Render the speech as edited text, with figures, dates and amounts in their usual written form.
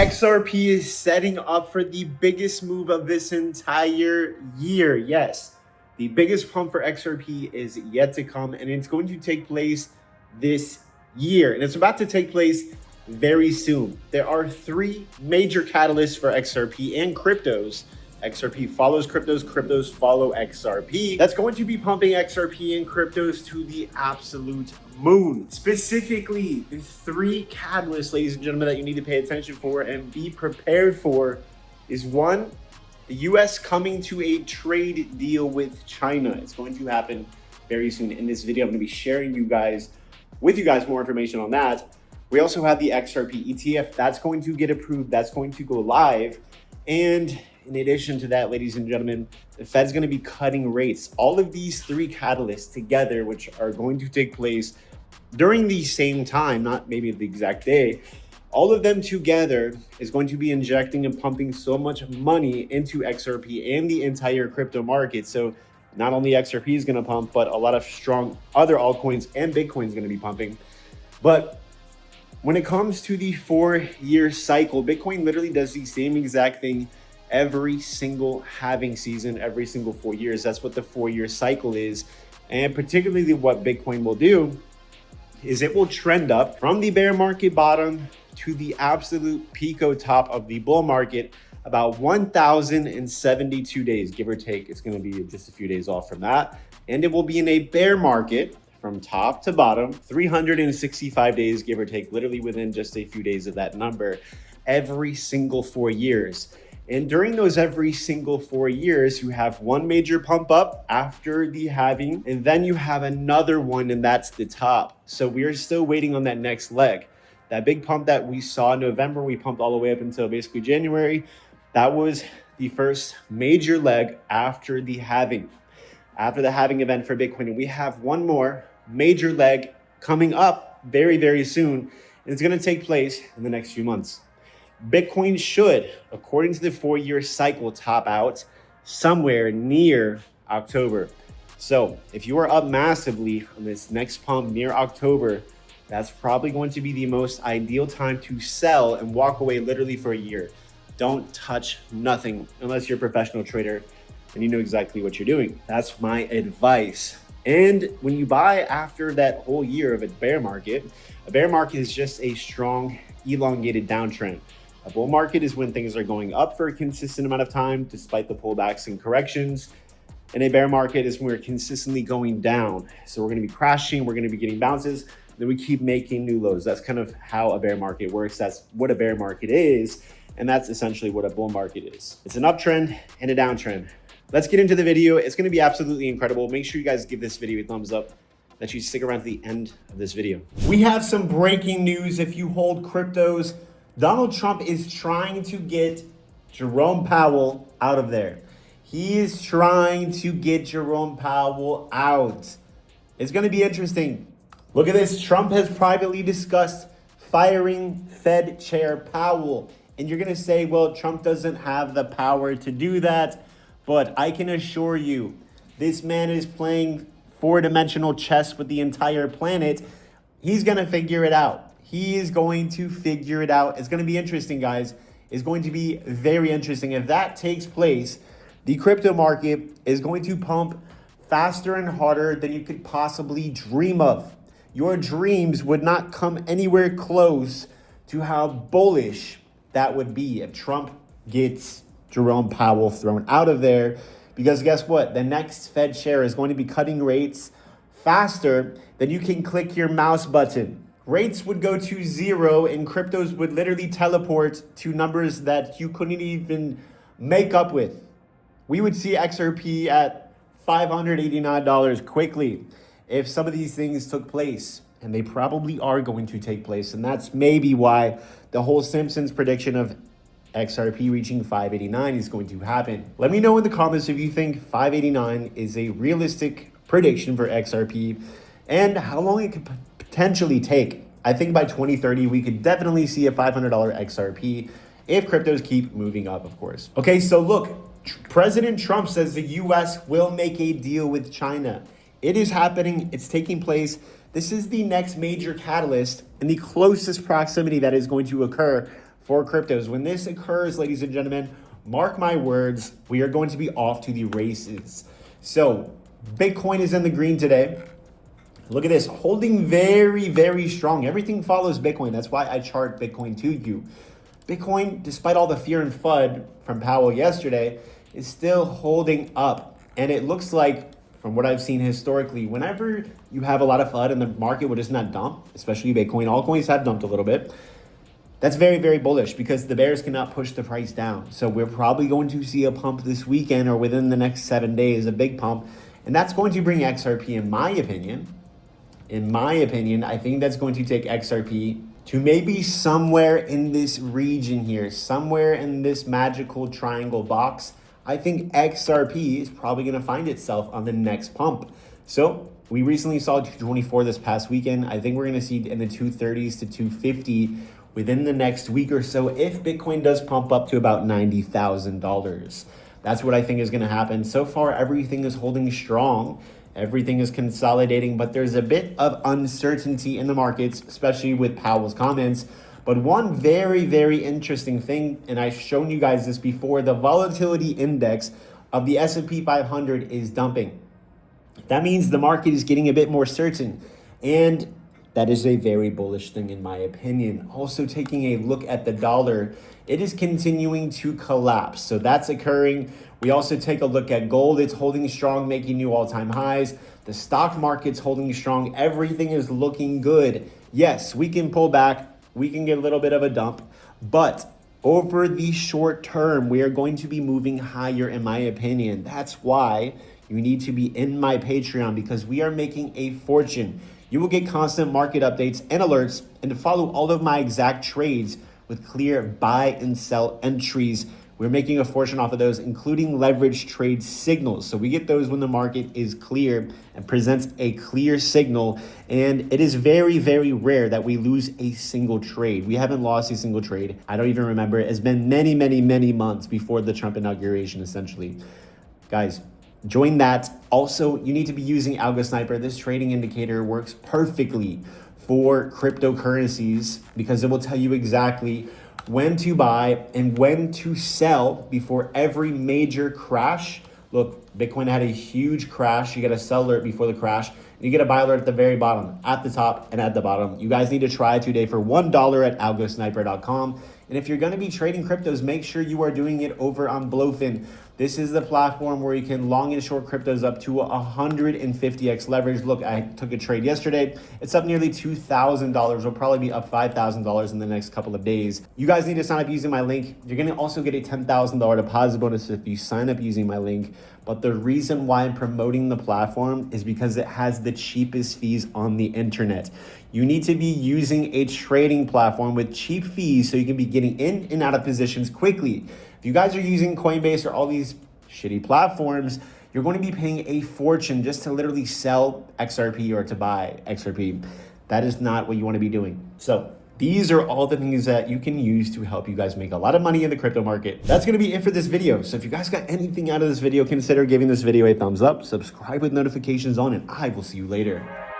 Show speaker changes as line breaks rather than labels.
XRP is setting up for the biggest move of this entire year. Yes, the biggest pump for XRP is yet to come, and it's going to take place this year. And it's about to take place very soon. There are three major catalysts for XRP and cryptos. XRP follows cryptos, cryptos follow XRP. That's going to be pumping XRP and cryptos to the absolute moon. Specifically, the three catalysts, ladies and gentlemen, that you need to pay attention for and be prepared for is one, the US coming to a trade deal with China. It's going to happen very soon. In this video, I'm going to be sharing with you guys more information on that. We also have the XRP ETF that's going to get approved. That's going to go live. And in addition to that, ladies and gentlemen, the Fed's going to be cutting rates. All of these three catalysts together, which are going to take place during the same time, not maybe the exact day, all of them together is going to be injecting and pumping so much money into XRP and the entire crypto market. So not only XRP is going to pump, but a lot of strong other altcoins and Bitcoin is going to be pumping. But when it comes to the 4-year cycle, Bitcoin literally does the same exact thing every single halving season, every single 4 years. That's what the 4-year cycle is. And particularly what Bitcoin will do is it will trend up from the bear market bottom to the absolute pico top of the bull market about 1,072 days, give or take. It's going to be just a few days off from that. And it will be in a bear market from top to bottom, 365 days, give or take, literally within just a few days of that number, every single 4 years. And during those every single 4 years, you have one major pump up after the halving, and then you have another one, and that's the top. So we are still waiting on that next leg. That big pump that we saw in November, we pumped all the way up until basically January. That was the first major leg after the halving event for Bitcoin. And we have one more major leg coming up very, very soon. And it's going to take place in the next few months. Bitcoin should, according to the 4-year cycle, top out somewhere near October. So if you are up massively on this next pump near October, that's probably going to be the most ideal time to sell and walk away literally for a year. Don't touch nothing unless you're a professional trader and you know exactly what you're doing. That's my advice. And when you buy after that whole year of a bear market is just a strong, elongated downtrend. A bull market is when things are going up for a consistent amount of time, despite the pullbacks and corrections. And a bear market is when we're consistently going down. So we're going to be crashing, we're going to be getting bounces, then we keep making new lows. That's kind of how a bear market works. That's what a bear market is. And that's essentially what a bull market is. It's an uptrend and a downtrend. Let's get into the video. It's going to be absolutely incredible. Make sure you guys give this video a thumbs up, that you stick around to the end of this video. We have some breaking news. If you hold cryptos, Donald Trump is trying to get Jerome Powell out of there. He is trying to get Jerome Powell out. It's going to be interesting. Look at this. Trump has privately discussed firing Fed Chair Powell. And you're going to say, well, Trump doesn't have the power to do that. But I can assure you, this man is playing four-dimensional chess with the entire planet. He's going to figure it out. He is going to figure it out. It's going to be interesting, guys. It's going to be very interesting. If that takes place, the crypto market is going to pump faster and harder than you could possibly dream of. Your dreams would not come anywhere close to how bullish that would be if Trump gets Jerome Powell thrown out of there. Because guess what? The next Fed chair is going to be cutting rates faster than you can click your mouse button. Rates would go to zero and cryptos would literally teleport to numbers that you couldn't even make up with. We would see XRP at $589 quickly if some of these things took place. And they probably are going to take place. And that's maybe why the whole Simpsons prediction of XRP reaching 589 is going to happen. Let me know in the comments if you think 589 is a realistic prediction for XRP and how long it could potentially take. I think by 2030, we could definitely see a $500 XRP if cryptos keep moving up, of course. Okay, so look, President Trump says the US will make a deal with China. It is happening. It's taking place. This is the next major catalyst and the closest proximity that is going to occur for cryptos. When this occurs, ladies and gentlemen, mark my words, we are going to be off to the races. So Bitcoin is in the green today. Look at this, holding very, very strong. Everything follows Bitcoin. That's why I chart Bitcoin to you. Bitcoin, despite all the fear and FUD from Powell yesterday, is still holding up. And it looks like, from what I've seen historically, whenever you have a lot of FUD and the market will just not dump, especially Bitcoin, altcoins have dumped a little bit. That's very, very bullish because the bears cannot push the price down. So we're probably going to see a pump this weekend or within the next 7 days, a big pump. And that's going to bring XRP, in my opinion, I think that's going to take XRP to maybe somewhere in this region here, somewhere in this magical triangle box. I think XRP is probably going to find itself on the next pump. So we recently saw 224 this past weekend. I think we're going to see in the 230s to 250 within the next week or so if Bitcoin does pump up to about $90,000. That's what I think is going to happen. So far, everything is holding strong. Everything is consolidating, but there's a bit of uncertainty in the markets, especially with Powell's comments. But one very, very interesting thing, and I've shown you guys this before, the volatility index of the S&P 500 is dumping. That means the market is getting a bit more certain. And that is a very bullish thing in my opinion. Also taking a look at the dollar, it is continuing to collapse. So that's occurring. We also take a look at gold. It's holding strong, making new all-time highs. The stock market's holding strong. Everything is looking good. Yes, we can pull back. We can get a little bit of a dump. But over the short term, we are going to be moving higher in my opinion. That's why you need to be in my Patreon because we are making a fortune. You will get constant market updates and alerts and to follow all of my exact trades with clear buy and sell entries. We're making a fortune off of those, including leverage trade signals. So we get those when the market is clear and presents a clear signal. And it is very, very rare that we lose a single trade. We haven't lost a single trade. I don't even remember. It's been many, many, many months before the Trump inauguration, essentially. Guys, join that. Also, you need to be using ALGOSNIPER. This trading indicator works perfectly for cryptocurrencies because it will tell you exactly when to buy and when to sell before every major crash. Look, Bitcoin had a huge crash. You get a sell alert before the crash. And you get a buy alert at the very bottom, at the top and at the bottom. You guys need to try it today for $1 at algosniper.com. And if you're going to be trading cryptos, make sure you are doing it over on Blowfin. This is the platform where you can long and short cryptos up to 150x leverage. Look, I took a trade yesterday. It's up nearly $2,000. It'll probably be up $5,000 in the next couple of days. You guys need to sign up using my link. You're going to also get a $10,000 deposit bonus if you sign up using my link. But the reason why I'm promoting the platform is because it has the cheapest fees on the internet. You need to be using a trading platform with cheap fees so you can be getting in and out of positions quickly. If you guys are using Coinbase or all these shitty platforms, you're going to be paying a fortune just to literally sell XRP or to buy XRP. That is not what you want to be doing. So these are all the things that you can use to help you guys make a lot of money in the crypto market. That's going to be it for this video. So if you guys got anything out of this video, consider giving this video a thumbs up, subscribe with notifications on, and I will see you later.